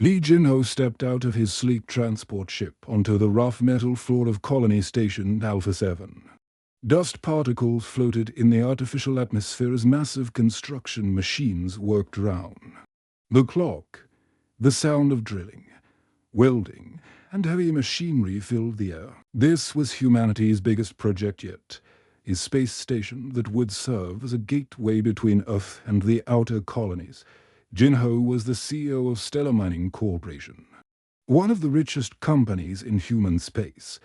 Lee Jin-ho stepped out of his sleek transport ship onto the rough metal floor of Colony Station Alpha 7. Dust particles floated in the artificial atmosphere as massive construction machines worked around. The clock, the sound of drilling, welding, and heavy machinery filled the air. This was humanity's biggest project yet, a space station that would serve as a gateway between Earth and the outer colonies. Jin-ho was the CEO of Stellar Mining Corporation, one of the richest companies in human space.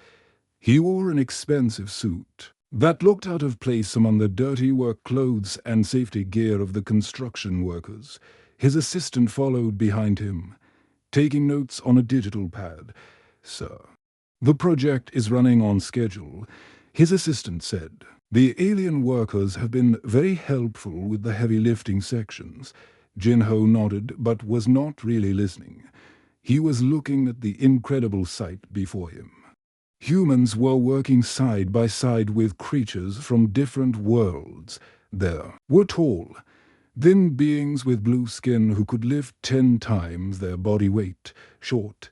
He wore an expensive suit that looked out of place among the dirty work clothes and safety gear of the construction workers. His assistant followed behind him, taking notes on a digital pad. "Sir, the project is running on schedule," his assistant said. "The alien workers have been very helpful with the heavy lifting sections." Jin-ho nodded but was not really listening. He was looking at the incredible sight before him. Humans were working side by side with creatures from different worlds. There were tall, thin beings with blue skin who could lift 10 times their body weight. Short,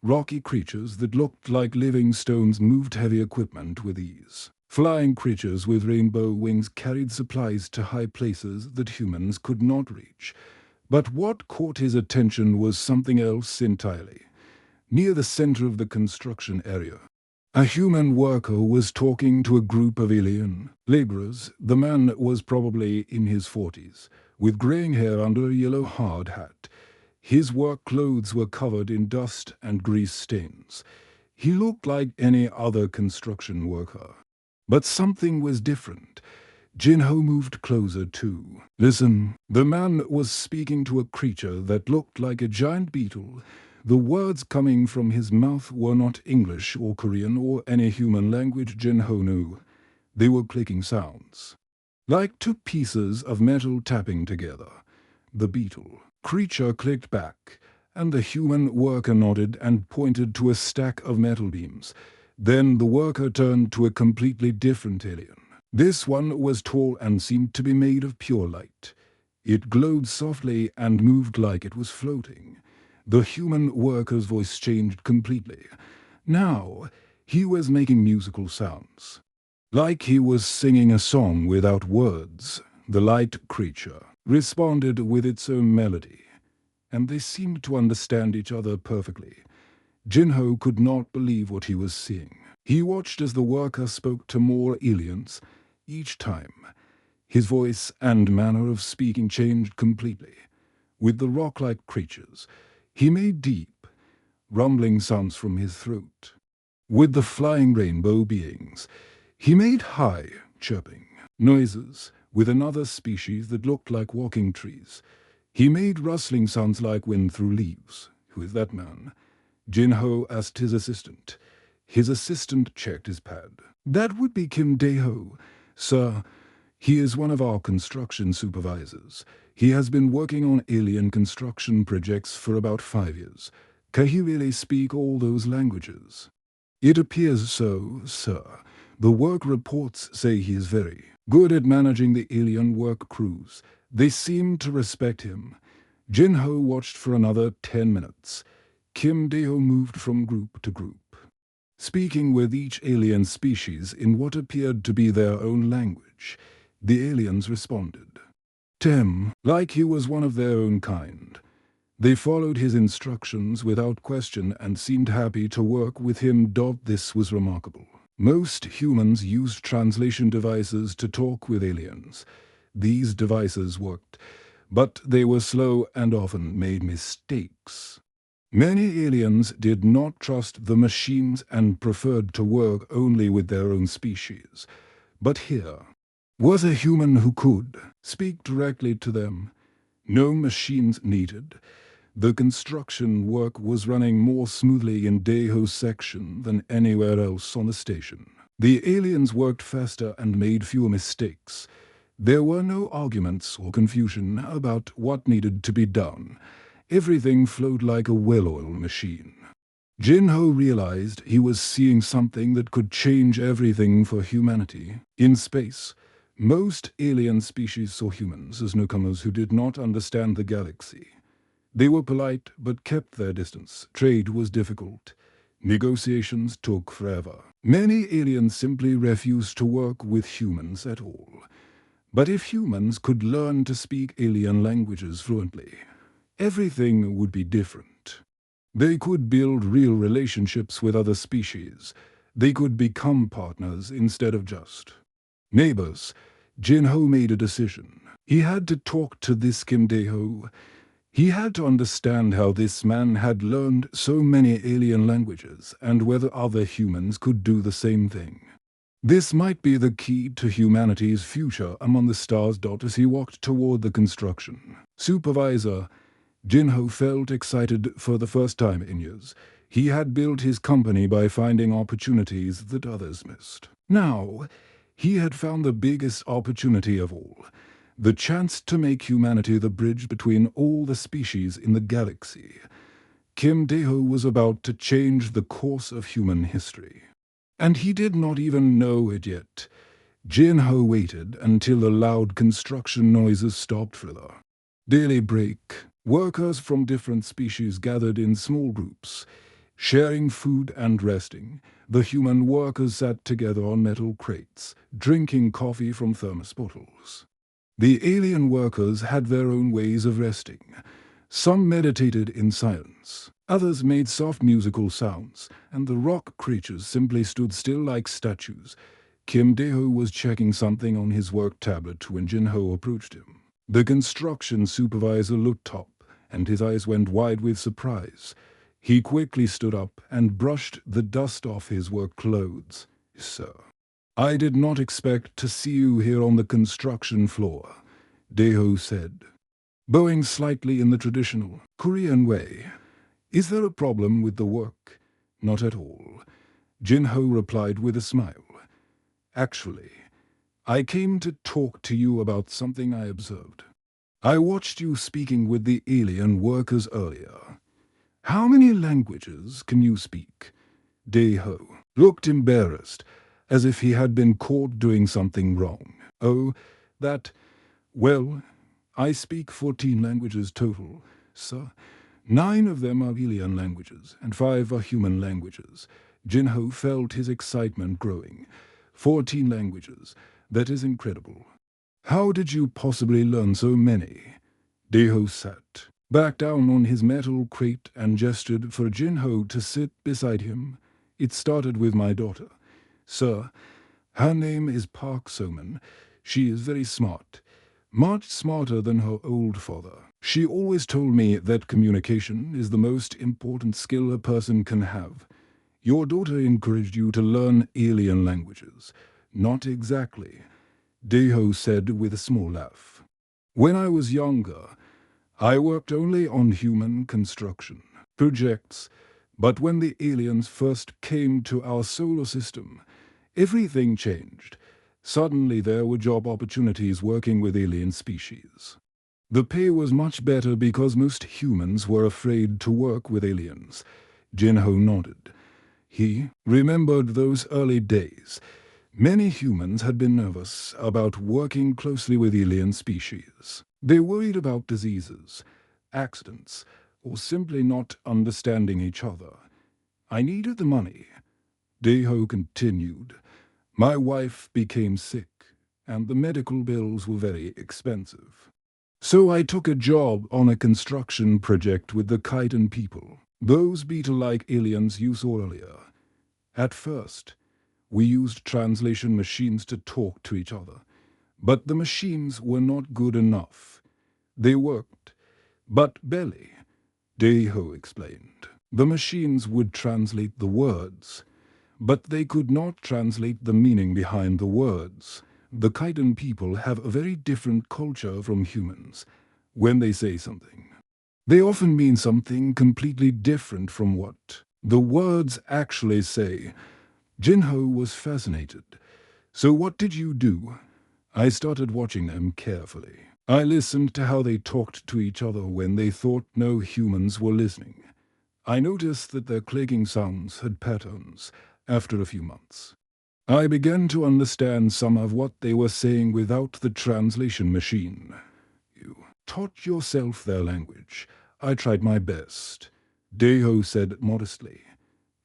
rocky creatures that looked like living stones moved heavy equipment with ease. Flying creatures with rainbow wings carried supplies to high places that humans could not reach. But what caught his attention was something else entirely. Near the center of the construction area, a human worker was talking to a group of alien laborers. The man was probably in his 40s, with graying hair under a yellow hard hat. His work clothes were covered in dust and grease stains. He looked like any other construction worker. But something was different. Jin-ho moved closer too. "Listen," the man was speaking to a creature that looked like a giant beetle. The words coming from his mouth were not English or Korean or any human language Jin-ho knew. They were clicking sounds, like two pieces of metal tapping together. The beetle creature clicked back, and the human worker nodded and pointed to a stack of metal beams. Then the worker turned to a completely different alien. This one was tall and seemed to be made of pure light. It glowed softly and moved like it was floating. The human worker's voice changed completely. Now, he was making musical sounds, like he was singing a song without words. The light creature responded with its own melody, and they seemed to understand each other perfectly. Jin-ho could not believe what he was seeing. He watched as the worker spoke to more aliens. Each time, his voice and manner of speaking changed completely. With the rock-like creatures, he made deep, rumbling sounds from his throat. With the flying rainbow beings, he made high, chirping noises. With another species that looked like walking trees, he made rustling sounds like wind through leaves. "Who is that man?" Jin-ho asked his assistant. His assistant checked his pad. "That would be Kim Dae-ho, sir. He is one of our construction supervisors. He has been working on alien construction projects for about 5 years. Can he really speak all those languages?" "It appears so, sir. The work reports say he is very good at managing the alien work crews. They seem to respect him." Jin-ho watched for another 10 minutes. Kim Dae-ho moved from group to group, speaking with each alien species in what appeared to be their own language. The aliens responded to him like he was one of their own kind. They followed his instructions without question and seemed happy to work with him. This was remarkable. Most humans used translation devices to talk with aliens. These devices worked, but they were slow and often made mistakes. Many aliens did not trust the machines and preferred to work only with their own species. But here was a human who could speak directly to them. No machines needed. The construction work was running more smoothly in Dae-ho's section than anywhere else on the station. The aliens worked faster and made fewer mistakes. There were no arguments or confusion about what needed to be done. Everything flowed like a well-oiled machine. Jin-ho realized he was seeing something that could change everything for humanity. In space, most alien species saw humans as newcomers who did not understand the galaxy. They were polite but kept their distance. Trade was difficult. Negotiations took forever. Many aliens simply refused to work with humans at all. But if humans could learn to speak alien languages fluently, everything would be different. They could build real relationships with other species. They could become partners instead of just neighbors. Jin-ho made a decision. He had to talk to this Kim Dae-ho. He had to understand how this man had learned so many alien languages and whether other humans could do the same thing. This might be the key to humanity's future among the stars. As he walked toward the construction supervisor, Jin-ho felt excited for the first time in years. He had built his company by finding opportunities that others missed. Now, he had found the biggest opportunity of all, the chance to make humanity the bridge between all the species in the galaxy. Kim Dae-ho was about to change the course of human history. And he did not even know it yet. Jin-ho waited until the loud construction noises stopped for the daily break. Workers from different species gathered in small groups, sharing food and resting. The human workers sat together on metal crates, drinking coffee from thermos bottles. The alien workers had their own ways of resting. Some meditated in silence. Others made soft musical sounds, and the rock creatures simply stood still like statues. Kim Dae-ho was checking something on his work tablet when Jin-ho approached him. The construction supervisor looked up, and his eyes went wide with surprise. He quickly stood up and brushed the dust off his work clothes. "Sir, I did not expect to see you here on the construction floor," Dae-ho said, bowing slightly in the traditional Korean way. "Is there a problem with the work?" "Not at all," Jin-ho replied with a smile. "Actually, I came to talk to you about something I observed. I watched you speaking with the alien workers earlier. How many languages can you speak?" Dae-ho looked embarrassed, as if he had been caught doing something wrong. "Oh, well, I speak 14 languages total, sir. 9 of them are alien languages, and 5 are human languages." Jin-ho felt his excitement growing. 14 languages. That is incredible. "How did you possibly learn so many?" Dae-ho sat back down on his metal crate and gestured for Jin-ho to sit beside him. "It started with my daughter, sir. Her name is Park So-man. She is very smart, much smarter than her old father. She always told me that communication is the most important skill a person can have. Your daughter encouraged you to learn alien languages." "Not exactly," Dae-ho said with a small laugh. "When I was younger, I worked only on human construction projects, but when the aliens first came to our solar system, everything changed. Suddenly there were job opportunities working with alien species. The pay was much better because most humans were afraid to work with aliens." Jin-ho nodded. He remembered those early days. Many humans had been nervous about working closely with alien species. They worried about diseases, accidents, or simply not understanding each other. "I needed the money," Dae-ho continued. "My wife became sick, and the medical bills were very expensive. So I took a job on a construction project with the Kaidan people, those beetle-like aliens you saw earlier. At first, we used translation machines to talk to each other, but the machines were not good enough. They worked, but barely," Dae-ho explained. "The machines would translate the words, but they could not translate the meaning behind the words. The Kaidan people have a very different culture from humans. When they say something, they often mean something completely different from what the words actually say." Jin-ho was fascinated. "So what did you do?" "I started watching them carefully. I listened to how they talked to each other when they thought no humans were listening. I noticed that their clicking sounds had patterns. After a few months, I began to understand some of what they were saying without the translation machine." "You taught yourself their language. I tried my best, Deho said modestly.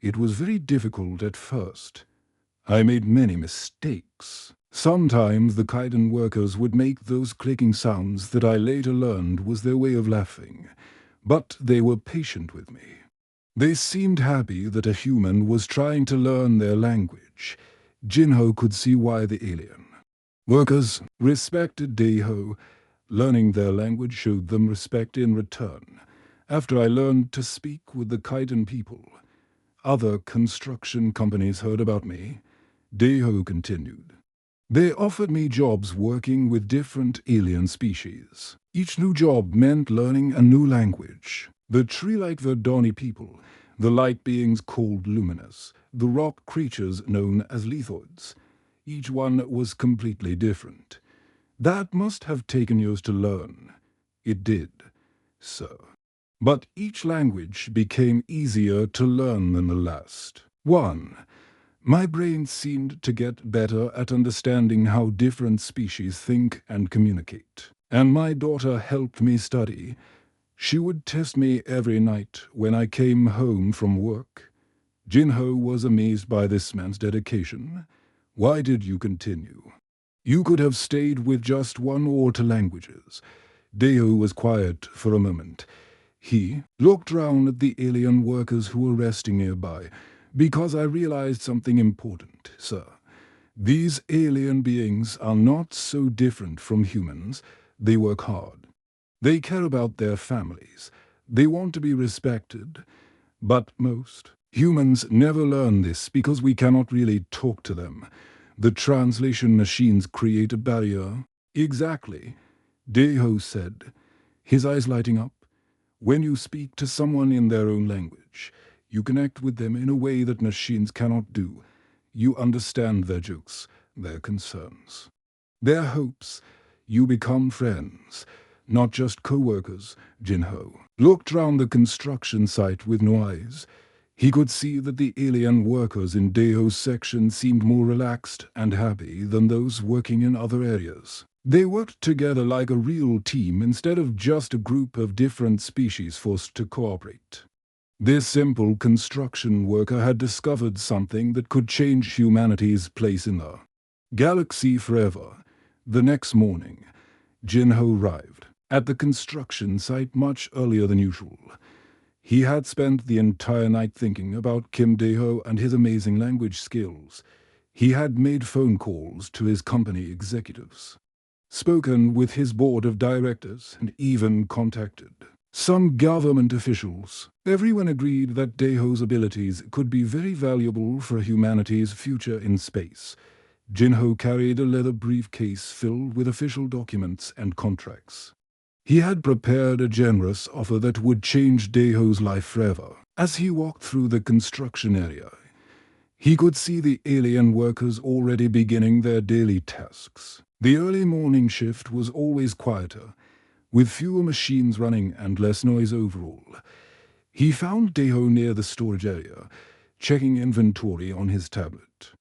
It was very difficult at first. I made many mistakes. Sometimes the Kaiden workers would make those clicking sounds that I later learned was their way of laughing, but they were patient with me. They seemed happy that a human was trying to learn their language. Jinho could see why the alien workers respected Deho. Learning their language showed them respect in return. After I learned to speak with the Kaiden people, other construction companies heard about me. Deho continued. They offered me jobs working with different alien species. Each new job meant learning a new language. The tree-like Verdani people, the light beings called luminous, the rock creatures known as lithoids. Each one was completely different. That must have taken years to learn. It did, sir. But each language became easier to learn than the last. 1. My brain seemed to get better at understanding how different species think and communicate. And my daughter helped me study. She would test me every night when I came home from work. Jinho was amazed by this man's dedication. Why did you continue? You could have stayed with just one or two languages. Deho was quiet for a moment. He looked round at the alien workers who were resting nearby. Because I realized something important, sir. These alien beings are not so different from humans. They work hard. They care about their families. They want to be respected. But most humans never learn this because we cannot really talk to them. The translation machines create a barrier. Exactly, Deho said, his eyes lighting up. When you speak to someone in their own language, you connect with them in a way that machines cannot do. You understand their jokes, their concerns, their hopes. You become friends, not just co-workers. Jinho looked round the construction site with no eyes. He could see that the alien workers in Deho's section seemed more relaxed and happy than those working in other areas. They worked together like a real team instead of just a group of different species forced to cooperate. This simple construction worker had discovered something that could change humanity's place in the galaxy forever. The next morning, Jinho arrived at the construction site much earlier than usual. He had spent the entire night thinking about Kim Deho and his amazing language skills. He had made phone calls to his company executives, spoken with his board of directors, and even contacted some government officials. Everyone agreed that Deho's abilities could be very valuable for humanity's future in space. Jinho carried a leather briefcase filled with official documents and contracts. He had prepared a generous offer that would change Deho's life forever. As he walked through the construction area, he could see the alien workers already beginning their daily tasks. The early morning shift was always quieter, with fewer machines running and less noise overall. He found Deho near the storage area, checking inventory on his tablet.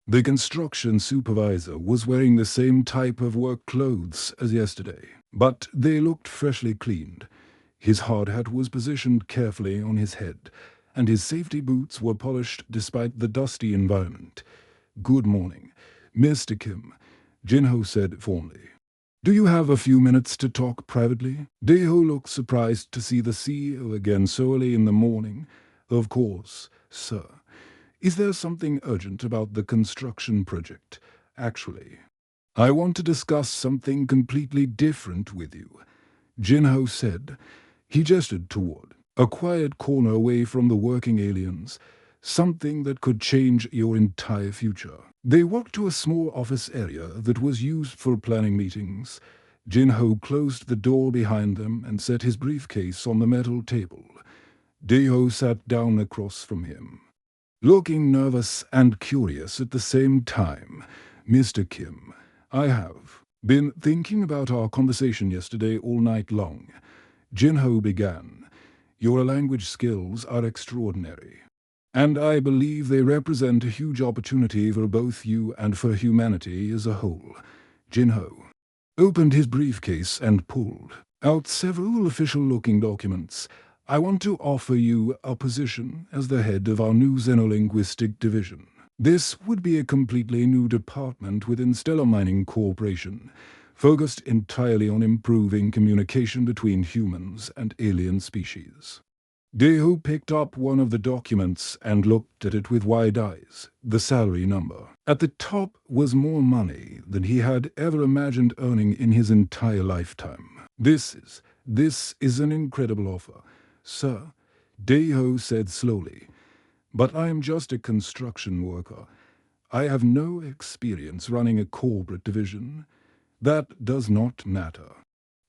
The construction supervisor was wearing the same type of work clothes as yesterday, but they looked freshly cleaned. His hard hat was positioned carefully on his head, and his safety boots were polished despite the dusty environment. "Good morning, Mr. Kim," Jinho said formally. "Do you have a few minutes to talk privately?" Deho looked surprised to see the CEO again so early in the morning. "Of course, sir. Is there something urgent about the construction project? Actually, I want to discuss something completely different with you," Jinho said. He gestured toward a quiet corner away from the working aliens, something that could change your entire future. They walked to a small office area that was used for planning meetings. Jinho closed the door behind them and set his briefcase on the metal table. Deho sat down across from him, looking nervous and curious at the same time. "Mr. Kim, I have been thinking about our conversation yesterday all night long," Jinho began. "Your language skills are extraordinary, and I believe they represent a huge opportunity for both you and for humanity as a whole." Jinho opened his briefcase and pulled out several official-looking documents. I want to offer you a position as the head of our new Xenolinguistic division. This would be a completely new department within Stellar Mining Corporation, focused entirely on improving communication between humans and alien species. Deho picked up one of the documents and looked at it with wide eyes. The salary number. At the top was more money than he had ever imagined earning in his entire lifetime. This is an incredible offer, sir, Deho said slowly. But I am just a construction worker. I have no experience running a corporate division. That does not matter.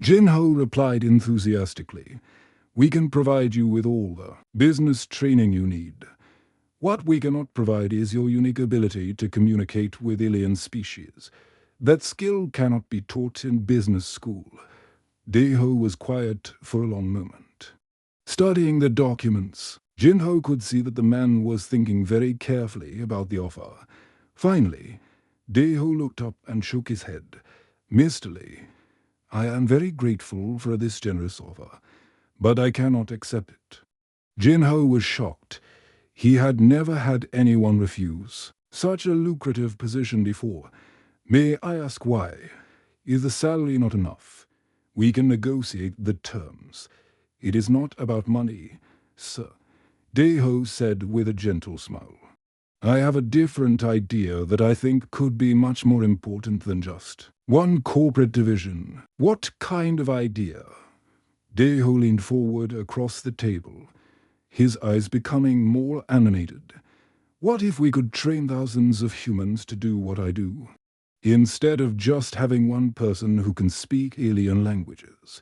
Jinho replied enthusiastically. We can provide you with all the business training you need. What we cannot provide is your unique ability to communicate with alien species. That skill cannot be taught in business school. Deho was quiet for a long moment. Studying the documents, Jinho could see that the man was thinking very carefully about the offer. Finally, Deho looked up and shook his head. Mistily, I am very grateful for this generous offer, but I cannot accept it. Jinho was shocked. He had never had anyone refuse such a lucrative position before. May I ask why? Is the salary not enough? We can negotiate the terms. It is not about money, sir, Deho said with a gentle smile. I have a different idea that I think could be much more important than just one corporate division. What kind of idea? Deho leaned forward across the table, his eyes becoming more animated. What if we could train thousands of humans to do what I do? Instead of just having one person who can speak alien languages,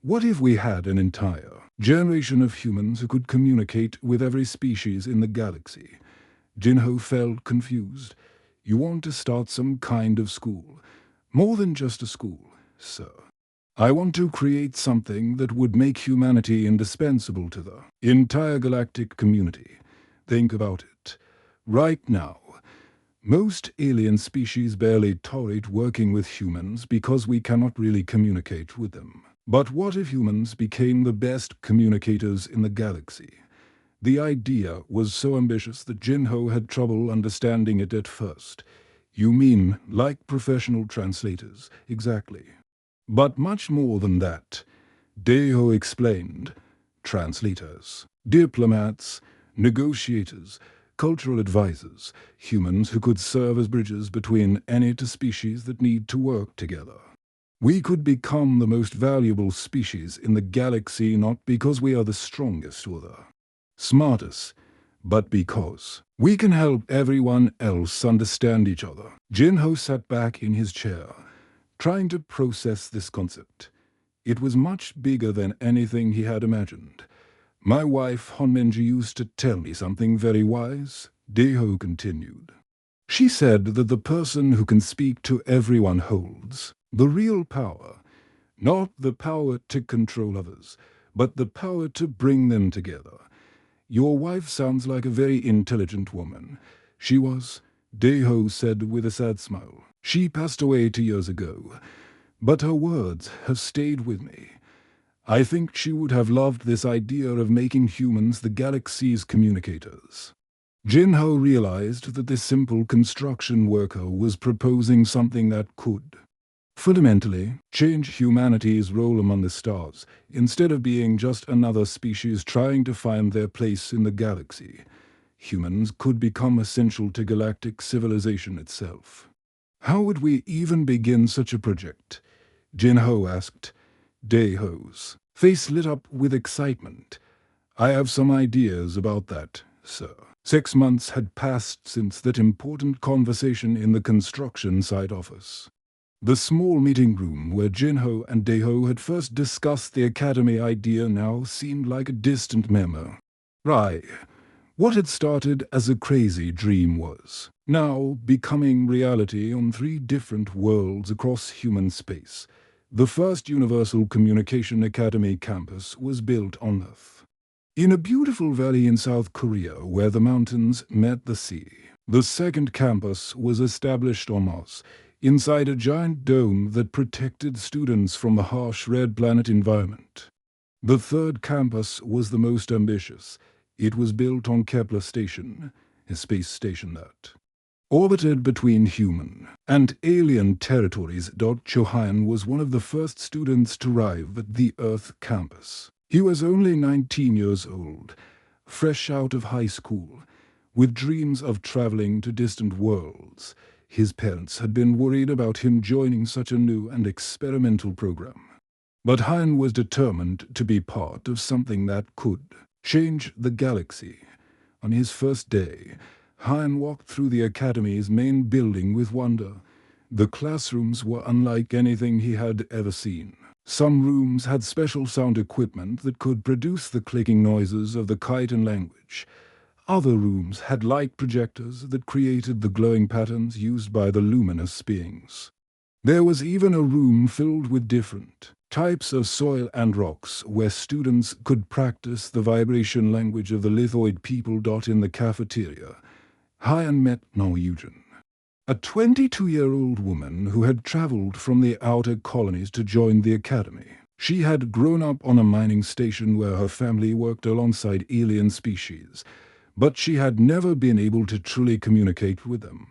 what if we had an entire generation of humans who could communicate with every species in the galaxy? Jinho felt confused. You want to start some kind of school. More than just a school, sir. I want to create something that would make humanity indispensable to the entire galactic community. Think about it. Right now, most alien species barely tolerate working with humans because we cannot really communicate with them. But what if humans became the best communicators in the galaxy? The idea was so ambitious that Jinho had trouble understanding it at first. You mean like professional translators, exactly. But much more than that, Deho explained. Translators, diplomats, negotiators, cultural advisors, humans who could serve as bridges between any two species that need to work together. We could become the most valuable species in the galaxy not because we are the strongest or the smartest, but because we can help everyone else understand each other. Jinho sat back in his chair, trying to process this concept. It was much bigger than anything he had imagined. My wife Honmenji used to tell me something very wise, Deho continued. She said that the person who can speak to everyone holds the real power, not the power to control others, but the power to bring them together. Your wife sounds like a very intelligent woman. She was, Deho said with a sad smile. She passed away 2 years ago, but her words have stayed with me. I think she would have loved this idea of making humans the galaxy's communicators. Jinho realized that this simple construction worker was proposing something that could fundamentally change humanity's role among the stars. Instead of being just another species trying to find their place in the galaxy, humans could become essential to galactic civilization itself. How would we even begin such a project? Jinho asked. Deho's face lit up with excitement. I have some ideas about that, sir. 6 months had passed since that important conversation in the construction site office. The small meeting room where Jinho and Deho had first discussed the academy idea now seemed like a distant memory. Right. What had started as a crazy dream was now becoming reality on 3 different worlds across human space. The first Universal Communication Academy campus was built on Earth, in a beautiful valley in South Korea where the mountains met the sea. The second campus was established on Mars, inside a giant dome that protected students from the harsh red planet environment. The third campus was the most ambitious. It was built on Kepler Station, a space station that orbited between human and alien territories. Chohan was one of the first students to arrive at the Earth campus. He was only 19 years old, fresh out of high school, with dreams of traveling to distant worlds. His parents had been worried about him joining such a new and experimental program. But Han was determined to be part of something that could change the galaxy. On his first day, Han walked through the Academy's main building with wonder. The classrooms were unlike anything he had ever seen. Some rooms had special sound equipment that could produce the clicking noises of the Khitan language. Other rooms had light projectors that created the glowing patterns used by the luminous beings. There was even a room filled with different types of soil and rocks where students could practice the vibration language of the lithoid people. In the cafeteria, Han met No Eugen, a 22-year-old woman who had traveled from the outer colonies to join the academy. She had grown up on a mining station where her family worked alongside alien species, but she had never been able to truly communicate with them.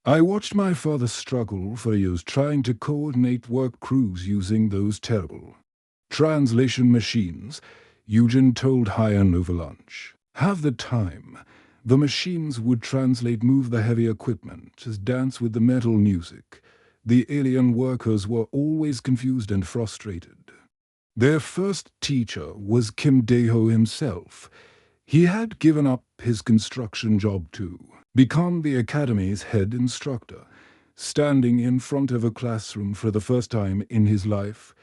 I watched my father struggle for years trying to coordinate work crews using those terrible translation machines, Eugen told Han over lunch. Half the time, the machines would move the heavy equipment, dance with the metal music. The alien workers were always confused and frustrated. Their first teacher was Kim Dae-ho himself. He had given up his construction job to become the academy's head instructor. Standing in front of a classroom for the first time in his life,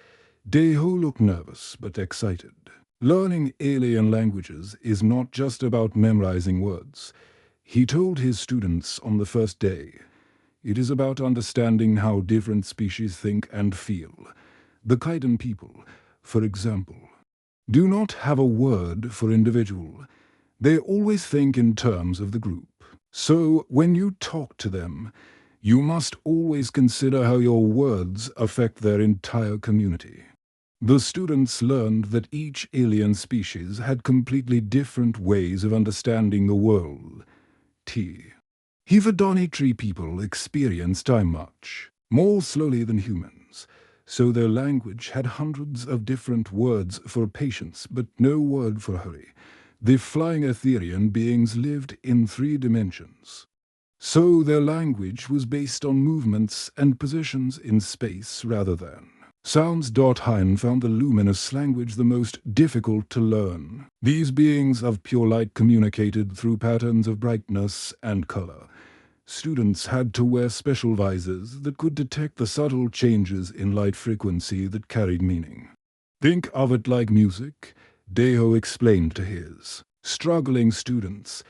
Dae-ho looked nervous but excited. Learning alien languages is not just about memorizing words, he told his students on the first day. It is about understanding how different species think and feel. The Khitan people, for example, do not have a word for individual. They always think in terms of the group. So when you talk to them, you must always consider how your words affect their entire community. The students learned that each alien species had completely different ways of understanding the world. Hivadani tree people experience time much more slowly than humans, so their language had hundreds of different words for patience but no word for hurry. The flying Etherian beings lived in 3 dimensions. So their language was based on movements and positions in space rather than sounds. Han found the luminous language the most difficult to learn. These beings of pure light communicated through patterns of brightness and color. Students had to wear special visors that could detect the subtle changes in light frequency that carried meaning. Think of it like music, Dae-ho explained to his struggling students.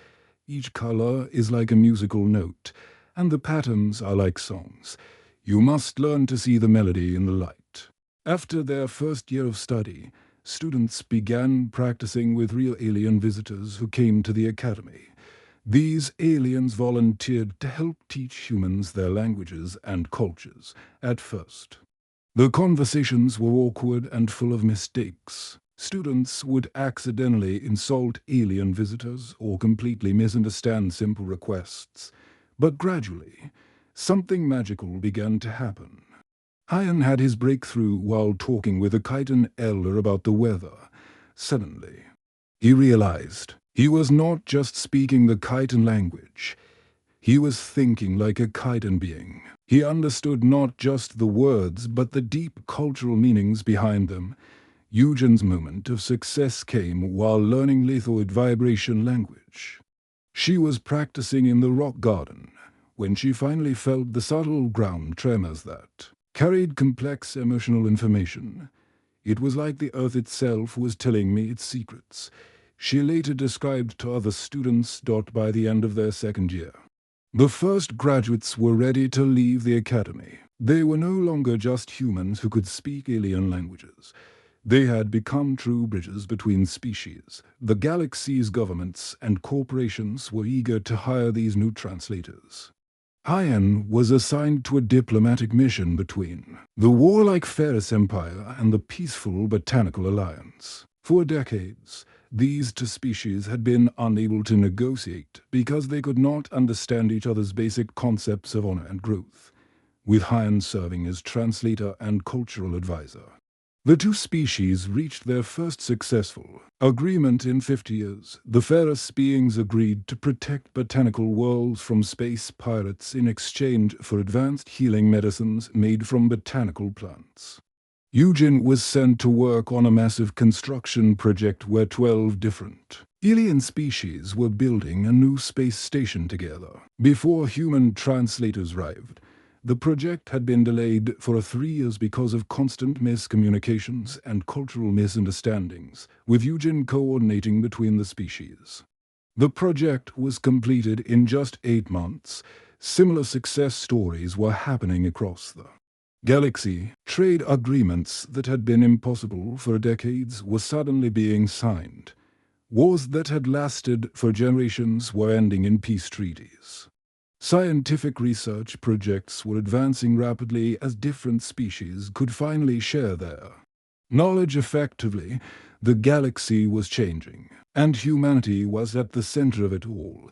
Each color is like a musical note, and the patterns are like songs. You must learn to see the melody in the light. After their first year of study, students began practicing with real alien visitors who came to the academy. These aliens volunteered to help teach humans their languages and cultures. At first, the conversations were awkward and full of mistakes. Students would accidentally insult alien visitors or completely misunderstand simple requests. But gradually, something magical began to happen. Han had his breakthrough while talking with a Khitan elder about the weather. Suddenly, he realized he was not just speaking the Khitan language. He was thinking like a Khitan being. He understood not just the words, but the deep cultural meanings behind them. Eugen's moment of success came while learning lithoid vibration language. She was practicing in the rock garden when she finally felt the subtle ground tremors that carried complex emotional information. It was like the earth itself was telling me its secrets. She later described to other students. By the end of their second year, the first graduates were ready to leave the academy. They were no longer just humans who could speak alien languages. They had become true bridges between species. The galaxy's governments and corporations were eager to hire these new translators. Hyan was assigned to a diplomatic mission between the warlike Ferris Empire and the peaceful Botanical Alliance. For decades, these two species had been unable to negotiate because they could not understand each other's basic concepts of honor and growth, with Hyan serving as translator and cultural advisor. The two species reached their first successful agreement in 50 years. The Ferris beings agreed to protect botanical worlds from space pirates in exchange for advanced healing medicines made from botanical plants. Eugen was sent to work on a massive construction project where 12 different alien species were building a new space station together. Before human translators arrived, the project had been delayed for 3 years because of constant miscommunications and cultural misunderstandings, with Eugen coordinating between the species. The project was completed in just 8 months. Similar success stories were happening across the galaxy. Trade agreements that had been impossible for decades were suddenly being signed. Wars that had lasted for generations were ending in peace treaties. Scientific research projects were advancing rapidly as different species could finally share their knowledge effectively. The galaxy was changing, and humanity was at the center of it all.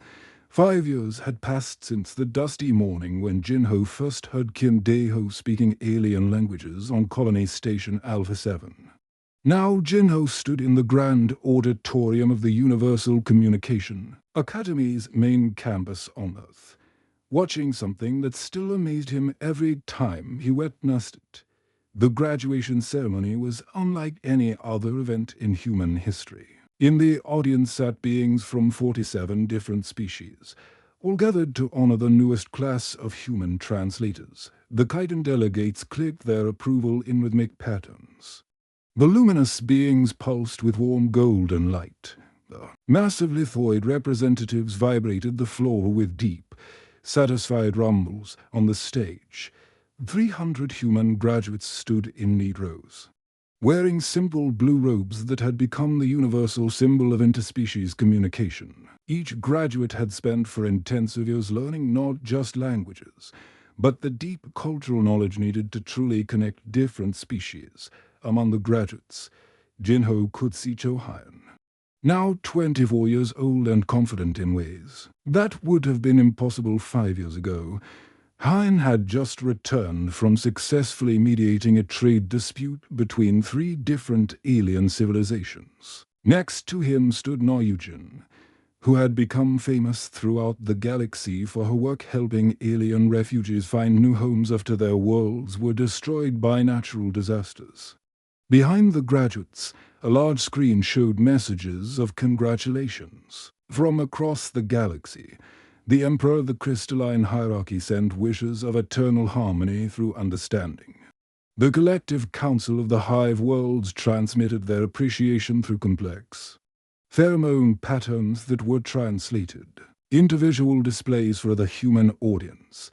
5 years had passed since the dusty morning when Jinho first heard Kim Daeho speaking alien languages on Colony Station Alpha 7. Now Jinho stood in the grand auditorium of the Universal Communication Academy's main campus on Earth, watching something that still amazed him every time he witnessed it. The graduation ceremony was unlike any other event in human history. In the audience sat beings from 47 different species, all gathered to honor the newest class of human translators. The Chiton delegates clicked their approval in rhythmic patterns. The luminous beings pulsed with warm golden light. The massive lithoid representatives vibrated the floor with deep, satisfied rumbles. On the stage, 300 human graduates stood in neat rows, wearing simple blue robes that had become the universal symbol of interspecies communication. Each graduate had spent 4 intensive years learning not just languages, but the deep cultural knowledge needed to truly connect different species. Among the graduates, Jinho could see Hyan, now 24 years old and confident in ways that would have been impossible 5 years ago. Hyan had just returned from successfully mediating a trade dispute between 3 different alien civilizations. Next to him stood Eugen, who had become famous throughout the galaxy for her work helping alien refugees find new homes after their worlds were destroyed by natural disasters. Behind the graduates, a large screen showed messages of congratulations. From across the galaxy, the Emperor of the Crystalline Hierarchy sent wishes of eternal harmony through understanding. The collective council of the Hive Worlds transmitted their appreciation through complex pheromone patterns that were translated into visual displays for the human audience.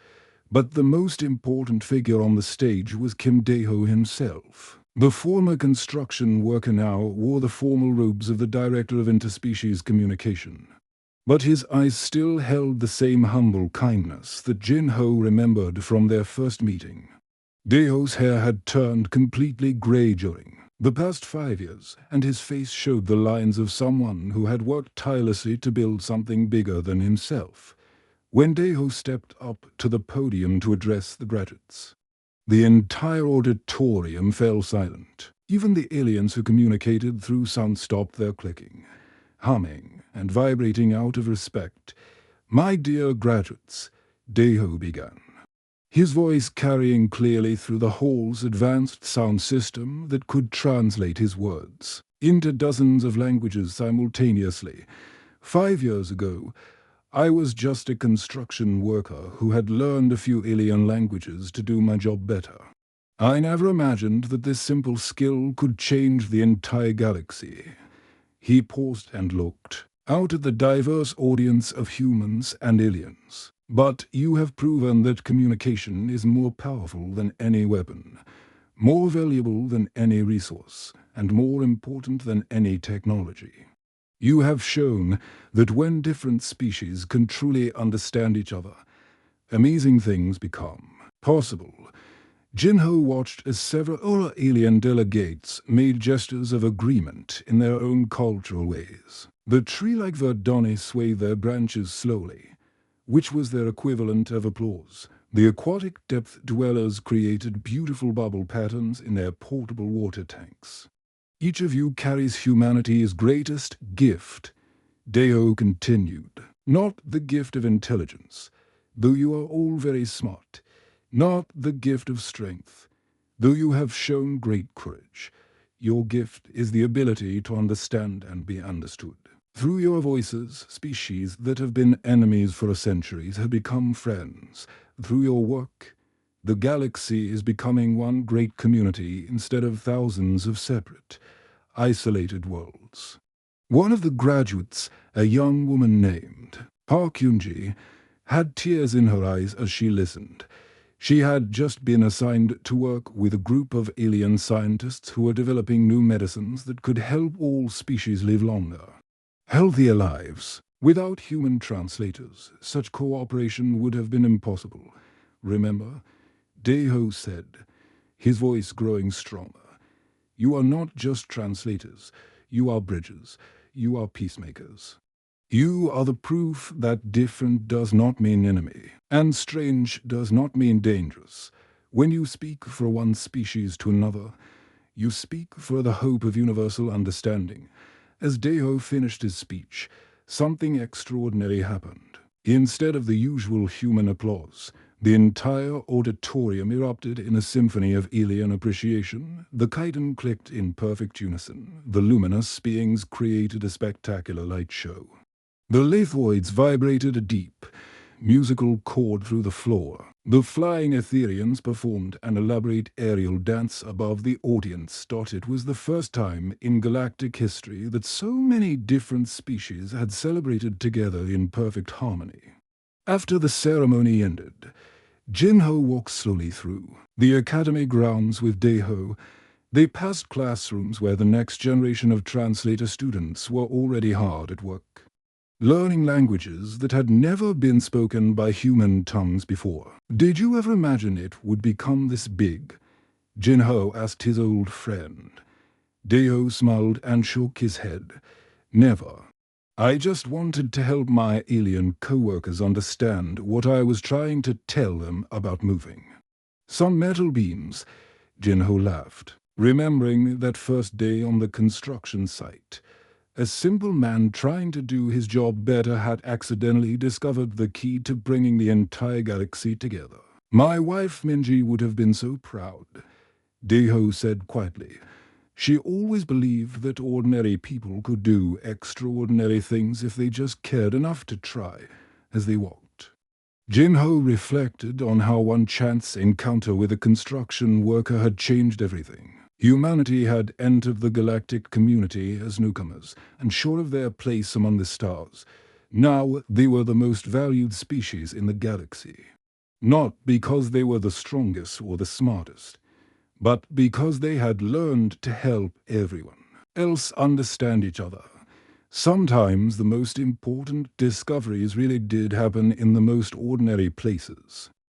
But the most important figure on the stage was Kim Daeho himself. The former construction worker now wore the formal robes of the Director of Interspecies Communication. But his eyes still held the same humble kindness that Jinho remembered from their first meeting. Daeho's hair had turned completely gray during the past 5 years, and his face showed the lines of someone who had worked tirelessly to build something bigger than himself. When Daeho stepped up to the podium to address the graduates, the entire auditorium fell silent. Even the aliens who communicated through sound stopped their clicking, humming, and vibrating out of respect. "My dear graduates," Daeho began, his voice carrying clearly through the hall's advanced sound system that could translate his words into dozens of languages simultaneously. 5 years ago, I was just a construction worker who had learned a few alien languages to do my job better. I never imagined that this simple skill could change the entire galaxy. He paused and looked out at the diverse audience of humans and aliens. But you have proven that communication is more powerful than any weapon, more valuable than any resource, and more important than any technology. You have shown that when different species can truly understand each other, amazing things become possible. Jinho watched as several alien delegates made gestures of agreement in their own cultural ways. The tree-like verdani swayed their branches slowly, which was their equivalent of applause. The aquatic depth dwellers created beautiful bubble patterns in their portable water tanks. Each of you carries humanity's greatest gift, Deo continued. Not the gift of intelligence, though you are all very smart. Not the gift of strength, though you have shown great courage. Your gift is the ability to understand and be understood. Through your voices, species that have been enemies for centuries have become friends. Through your work, the galaxy is becoming one great community instead of thousands of separate, isolated worlds. One of the graduates, a young woman named Park Yunji, had tears in her eyes as she listened. She had just been assigned to work with a group of alien scientists who were developing new medicines that could help all species live longer, healthier lives. Without human translators, such cooperation would have been impossible. Remember, Deho said, his voice growing stronger. You are not just translators, you are bridges, you are peacemakers. You are the proof that different does not mean enemy, and strange does not mean dangerous. When you speak for one species to another, you speak for the hope of universal understanding. As Deho finished his speech, something extraordinary happened. Instead of the usual human applause, the entire auditorium erupted in a symphony of alien appreciation. The chiton clicked in perfect unison. The luminous beings created a spectacular light show. The lithoids vibrated a deep, musical chord through the floor. The flying Etherians performed an elaborate aerial dance above the audience. It was the first time in galactic history that so many different species had celebrated together in perfect harmony. After the ceremony ended, Jinho walked slowly through the academy grounds with Deho. They passed classrooms where the next generation of translator students were already hard at work, learning languages that had never been spoken by human tongues before. Did you ever imagine it would become this big? Jinho asked his old friend. Deho smiled and shook his head. Never. I just wanted to help my alien co-workers understand what I was trying to tell them about moving. Some metal beams, Jinho laughed, remembering that first day on the construction site. A simple man trying to do his job better had accidentally discovered the key to bringing the entire galaxy together. My wife Minji would have been so proud, Deho said quietly. She always believed that ordinary people could do extraordinary things if they just cared enough to try, as they walked. Jinho reflected on how one chance encounter with a construction worker had changed everything. Humanity had entered the galactic community as newcomers, and sure of their place among the stars. Now they were the most valued species in the galaxy. Not because they were the strongest or the smartest, but because they had learned to help everyone else understand each other. Sometimes the most important discoveries really did happen in the most ordinary places.